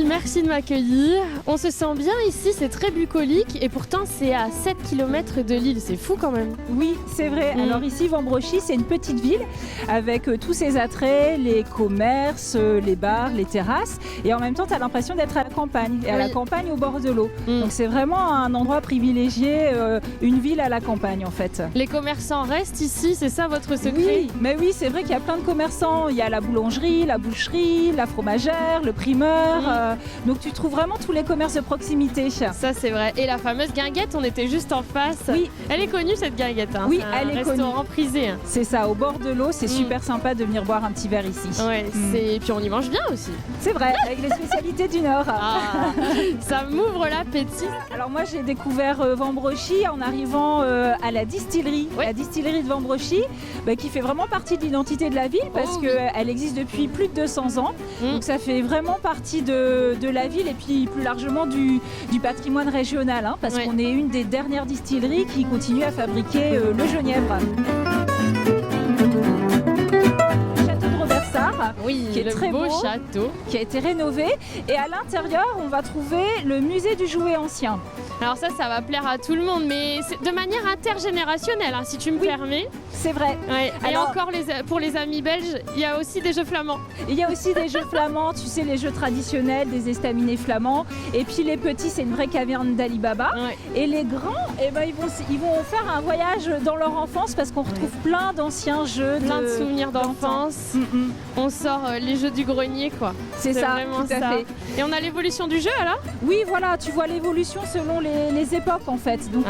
Sophie, merci de m'accueillir. On se sent bien ici, c'est très bucolique et pourtant c'est à 7 km de Lille, c'est fou quand même. Oui, c'est vrai. Alors ici, Vambrochy, c'est une petite ville avec tous ses attraits, les commerces, les bars, les terrasses. Et en même temps, tu as l'impression d'être à la campagne. Et à la campagne au bord de l'eau. Donc c'est vraiment un endroit privilégié, une ville à la campagne en fait. Les commerçants restent ici, c'est ça votre secret? Oui, mais oui, c'est vrai qu'il y a plein de commerçants. Il y a la boulangerie, la boucherie, la fromagère, le primeur. Donc tu trouves vraiment tous les commerces de proximité. Ça c'est vrai. Et la fameuse guinguette, on était juste en face. Oui. Elle est connue cette guinguette. Hein. Oui, c'est elle est connue. Restaurant prisé. Hein. C'est ça, au bord de l'eau, c'est super sympa de venir boire un petit verre ici. Ouais, et puis on y mange bien aussi. C'est vrai, avec les spécialités du Nord. Ah, ça m'ouvre l'appétit. Alors moi j'ai découvert Vambrochy en arrivant à la distillerie de Vambrochy, qui fait vraiment partie de l'identité de la ville parce qu'elle existe depuis plus de 200 ans. Donc ça fait vraiment partie de la ville et puis plus largement du patrimoine régional, hein, parce qu'on est une des dernières distilleries qui continue à fabriquer le genièvre. Qui est très beau château, qui a été rénové, et à l'intérieur on va trouver le musée du jouet ancien. Alors ça va plaire à tout le monde, mais c'est de manière intergénérationnelle, hein, si tu me permets. C'est vrai. Ouais. Et alors, encore pour les amis belges, il y a aussi des jeux flamands. Il y a aussi des jeux flamands, tu sais, les jeux traditionnels, des estaminets flamands. Et puis les petits, c'est une vraie caverne d'Ali Baba. Ouais. Et les grands, ils vont faire un voyage dans leur enfance parce qu'on retrouve plein d'anciens jeux. Plein de souvenirs d'enfance. On sort les jeux du grenier, quoi. C'est ça, vraiment tout à fait. Et on a l'évolution du jeu, alors? Oui, voilà, tu vois l'évolution selon les époques, en fait. Donc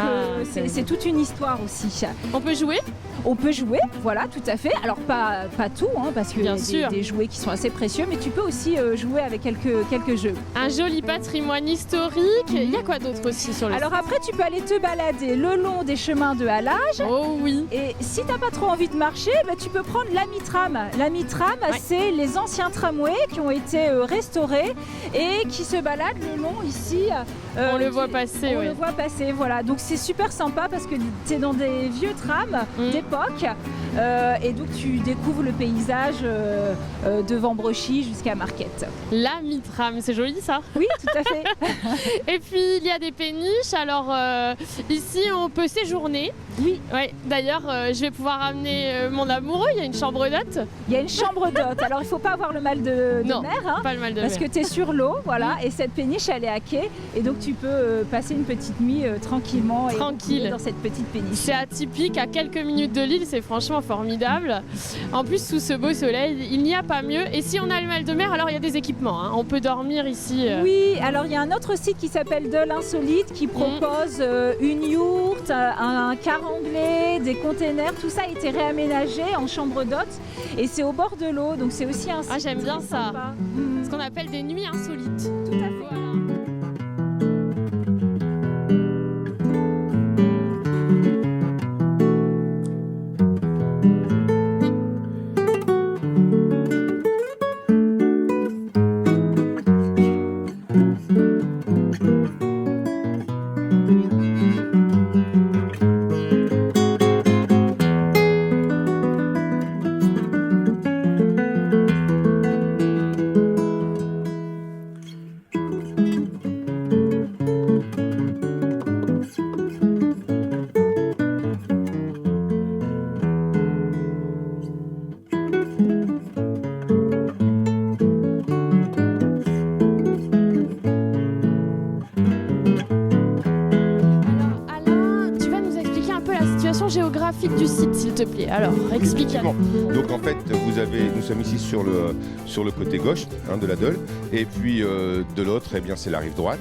c'est toute une histoire aussi. On peut jouer? On peut jouer, voilà, tout à fait. Alors pas tout, hein, parce qu'il y a des jouets qui sont assez précieux, mais tu peux aussi jouer avec quelques jeux. Un joli patrimoine historique. Il y a quoi d'autre aussi sur le site? Alors après, tu peux aller te balader le long des chemins de halage. Oh oui. Et si t'as pas trop envie de marcher, tu peux prendre l'Amitram. L'Amitram, c'est les anciens tramways qui ont été restaurés et qui se baladent le long ici. On le voit passer, le voit passer, voilà. Donc c'est super sympa parce que tu es dans des vieux trams d'époque et donc tu découvres le paysage de Vambrochy jusqu'à Marquette. L'Amitram, c'est joli ça? Oui, tout à fait. Et puis il y a des péniches, alors ici on peut séjourner. Oui. Ouais. D'ailleurs, je vais pouvoir amener mon amoureux, il y a une chambre d'hôte. Il y a une chambre d'hôte, alors il ne faut pas avoir le mal de mer. Hein, pas le mal de parce mer. Parce que tu es sur l'eau, voilà, et cette péniche elle est à quai, et donc tu peux passer une petite nuit tranquillement et dans cette petite péniche. C'est atypique, à quelques minutes de l'île, c'est franchement formidable. En plus, sous ce beau soleil, il n'y a pas mieux. Et si on a le mal de mer, alors il y a des équipements, hein. On peut dormir ici. Oui, alors il y a un autre site qui s'appelle De l'Insolite qui propose une yourte, un car anglais, des containers, tout ça a été réaménagé en chambre d'hôte et c'est au bord de l'eau, donc c'est aussi un site. Ah, j'aime bien ça. Ce qu'on appelle des nuits insolites. Tout à fait. Voilà. Géographique du site, s'il te plaît. Alors, explique-moi. Donc en fait, nous sommes ici sur le côté gauche de la Deule, et puis de l'autre, c'est la rive droite,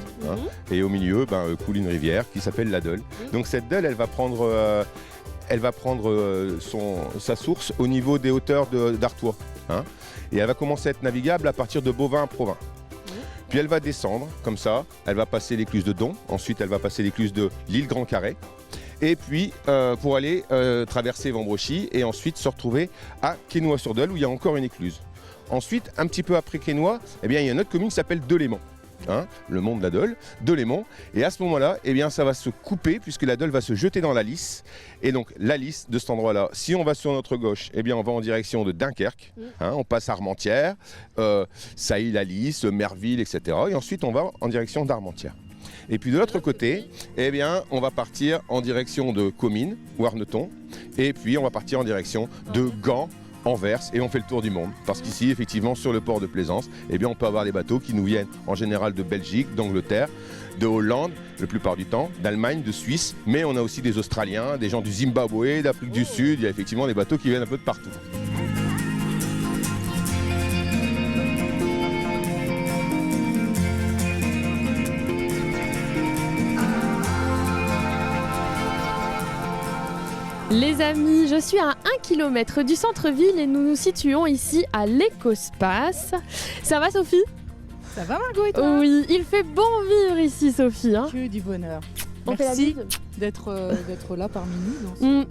et au milieu, coule une rivière qui s'appelle la Deule. Donc cette Deule, elle va prendre sa source au niveau des hauteurs d'Artois, et elle va commencer à être navigable à partir de Beauvais à Provins. Puis elle va descendre comme ça, elle va passer l'écluse de Don, ensuite elle va passer l'écluse de l'île Grand Carré. Et puis pour aller traverser Vambrochy et ensuite se retrouver à Quesnoy-sur-Deule où il y a encore une écluse. Ensuite, un petit peu après Quesnoy, il y a une autre commune qui s'appelle Delémont. le mont de la Dole, de Lémont. Et à ce moment-là, eh bien, ça va se couper puisque la Dole va se jeter dans la Lys. Et donc la Lys, de cet endroit-là, si on va sur notre gauche, eh bien, on va en direction de Dunkerque. On passe Armentières, Sailly-la-Lys, Merville, etc. Et ensuite, on va en direction d'Armentières. Et puis de l'autre côté, eh bien, on va partir en direction de Comines ou Arneton. Et puis on va partir en direction de Gand, Anvers, et on fait le tour du monde. Parce qu'ici, effectivement, sur le port de Plaisance, eh bien, on peut avoir des bateaux qui nous viennent en général de Belgique, d'Angleterre, de Hollande, la plupart du temps, d'Allemagne, de Suisse. Mais on a aussi des Australiens, des gens du Zimbabwe, d'Afrique du Sud. Il y a effectivement des bateaux qui viennent un peu de partout. Les amis, je suis à 1 km du centre-ville et nous nous situons ici à l'Écospace. Ça va Sophie ? Ça va Margot et toi ? Oui, il fait bon vivre ici Sophie. Que du bonheur. On fait la Merci bise d'être là parmi nous dans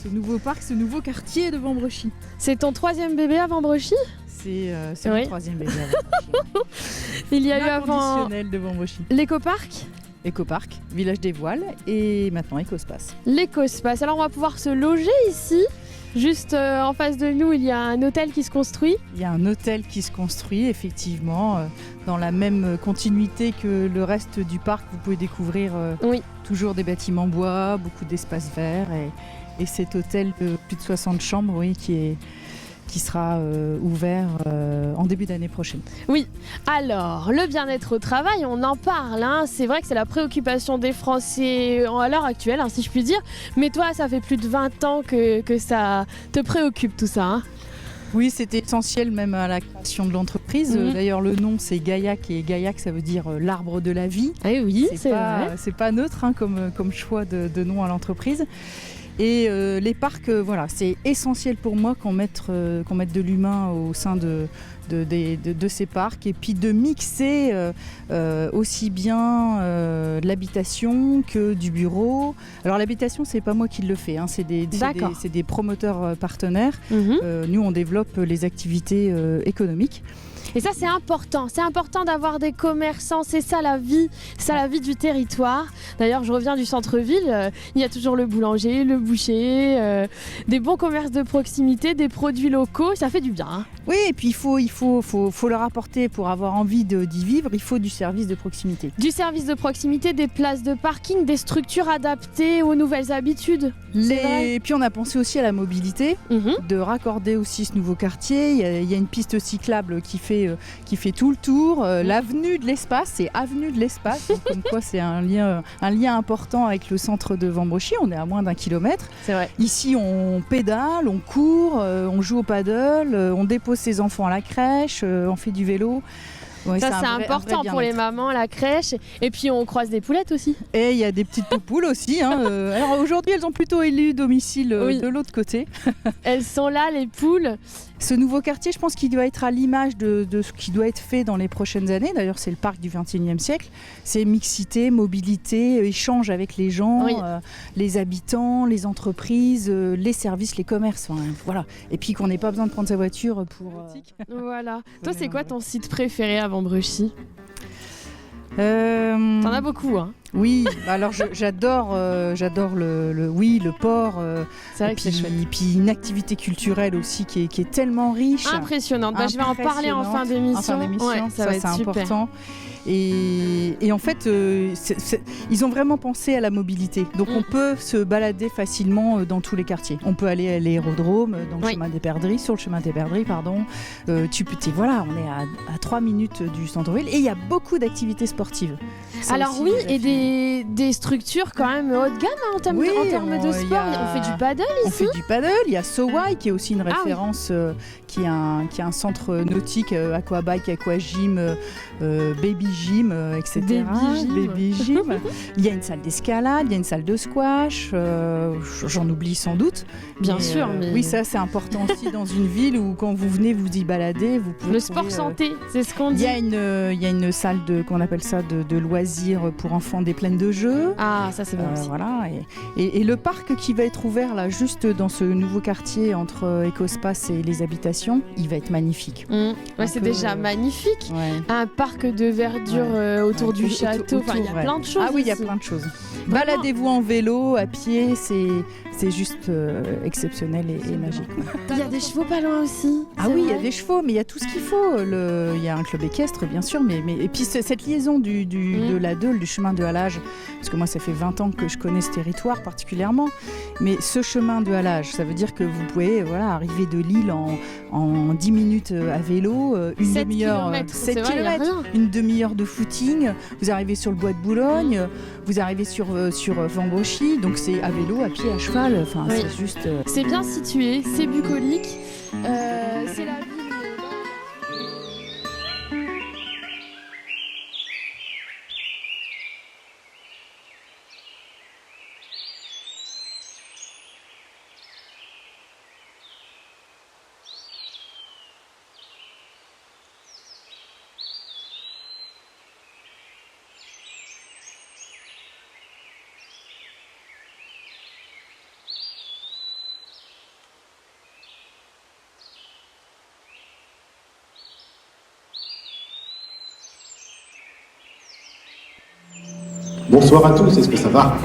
ce nouveau parc, ce nouveau quartier de Vambrechy. C'est ton 3e bébé à Vambrechy ? C'est Oui. mon 3e bébé à Vambrechy. Il y a eu avant L'inconditionnel de Vambrechy. l'écoparc ? Écoparc, village des voiles et maintenant Écospace. L'Écospace. Alors on va pouvoir se loger ici. Juste en face de nous, il y a un hôtel qui se construit. Il y a un hôtel qui se construit effectivement dans la même continuité que le reste du parc. Vous pouvez découvrir toujours des bâtiments bois, beaucoup d'espaces verts et cet hôtel de plus de 60 chambres qui sera ouvert en début d'année prochaine. Oui, alors le bien-être au travail, on en parle, c'est vrai que c'est la préoccupation des Français à l'heure actuelle, si je puis dire, mais toi ça fait plus de 20 ans que ça te préoccupe tout ça. Oui, c'était essentiel même à la création de l'entreprise. D'ailleurs le nom c'est Gaillac et Gaillac ça veut dire l'arbre de la vie. Eh oui, c'est vrai. C'est pas neutre comme choix de nom à l'entreprise. Et les parcs, c'est essentiel pour moi qu'on mette de l'humain au sein de ces parcs et puis de mixer aussi bien l'habitation que du bureau. Alors l'habitation, c'est pas moi qui le fais, c'est des promoteurs partenaires. Nous, on développe les activités économiques. Et ça c'est important d'avoir des commerçants, c'est ça la vie du territoire. D'ailleurs je reviens du centre-ville, il y a toujours le boulanger, le boucher, des bons commerces de proximité, des produits locaux, ça fait du bien. Oui, et puis il faut leur apporter, pour avoir envie d'y vivre, il faut du service de proximité. Du service de proximité, des places de parking, des structures adaptées aux nouvelles habitudes. Et puis on a pensé aussi à la mobilité, de raccorder aussi ce nouveau quartier. Il y a une piste cyclable qui fait tout le tour. L'avenue de l'espace, c'est avenue de l'espace. Donc, comme quoi c'est un lien important avec le centre de Vambrechy. On est à moins d'1 kilomètre. C'est vrai. Ici, on pédale, on court, on joue au paddle, on dépose ses enfants à la crèche, on fait du vélo. Ouais, ça c'est important pour les mamans, la crèche. Et puis on croise des poulettes aussi. Et il y a des petites poupoules aussi. Alors aujourd'hui, elles ont plutôt élu domicile de l'autre côté. Elles sont là, les poules. Ce nouveau quartier, je pense qu'il doit être à l'image de ce qui doit être fait dans les prochaines années. D'ailleurs, c'est le parc du XXIe siècle. C'est mixité, mobilité, échange avec les gens, les habitants, les entreprises, les services, les commerces. Voilà. Et puis qu'on n'ait pas besoin de prendre sa voiture pour... Voilà. Toi, c'est quoi ton site préféré à Vambrechy ? T'en as beaucoup, Oui, alors j'adore le port. C'est vrai que c'est chouette. Et puis une activité culturelle aussi qui est tellement riche. Impressionnante. Je vais en parler en fin d'émission. Ça va être super. Important. Et en fait, ils ont vraiment pensé à la mobilité. Donc on peut se balader facilement dans tous les quartiers. On peut aller à l'aérodrome, sur le chemin des Perdrix, pardon. On est à 3 minutes du centre-ville et il y a beaucoup d'activités sportives. Alors oui, et des structures quand même haut de gamme en termes de sport. On fait du paddle ici. On fait du paddle. Il y a SoWai qui est aussi une référence, qui est un centre nautique, aquabike, aquagym, baby gym, etc. Baby gym. Il y a une salle d'escalade, il y a une salle de squash. J'en oublie sans doute. Bien sûr. Mais... Oui, ça c'est important aussi dans une ville où quand vous venez vous y balader, vous pouvez. Le sport santé, c'est ce qu'on dit. Il y a une salle qu'on appelle ça de loisirs pour enfants des plaines de jeux. Ah, ça c'est bon aussi. Voilà, et le parc qui va être ouvert là, juste dans ce nouveau quartier entre Ecospace et les habitations, il va être magnifique. Ouais, c'est déjà magnifique. Ouais. Un parc de verdure autour du château. Enfin, il y a plein de choses. Ah oui, il y a ici. plein de choses. Vraiment. Baladez-vous en vélo, à pied, c'est juste exceptionnel et magique. Ouais. Il y a des chevaux pas loin aussi. Ah c'est oui, il y vrai. a des chevaux, mais il y a tout ce qu'il faut. Il y a un club équestre, bien sûr, et puis cette liaison de la Deule, du chemin de halage, parce que moi, ça fait 20 ans que je connais ce territoire particulièrement, mais ce chemin de halage, ça veut dire que vous pouvez arriver de Lille en 10 minutes à vélo, une 7 demi-heure, kilomètres, 7 c'est vrai, y a kilomètres, rien. une demi-heure de footing, vous arrivez sur le bois de Boulogne, vous arrivez sur Vambrochy, donc c'est à vélo, à pied, à cheval, enfin Oui. c'est juste... C'est bien situé, c'est bucolique. C'est la ville. Bonsoir à tous, est-ce que ça va?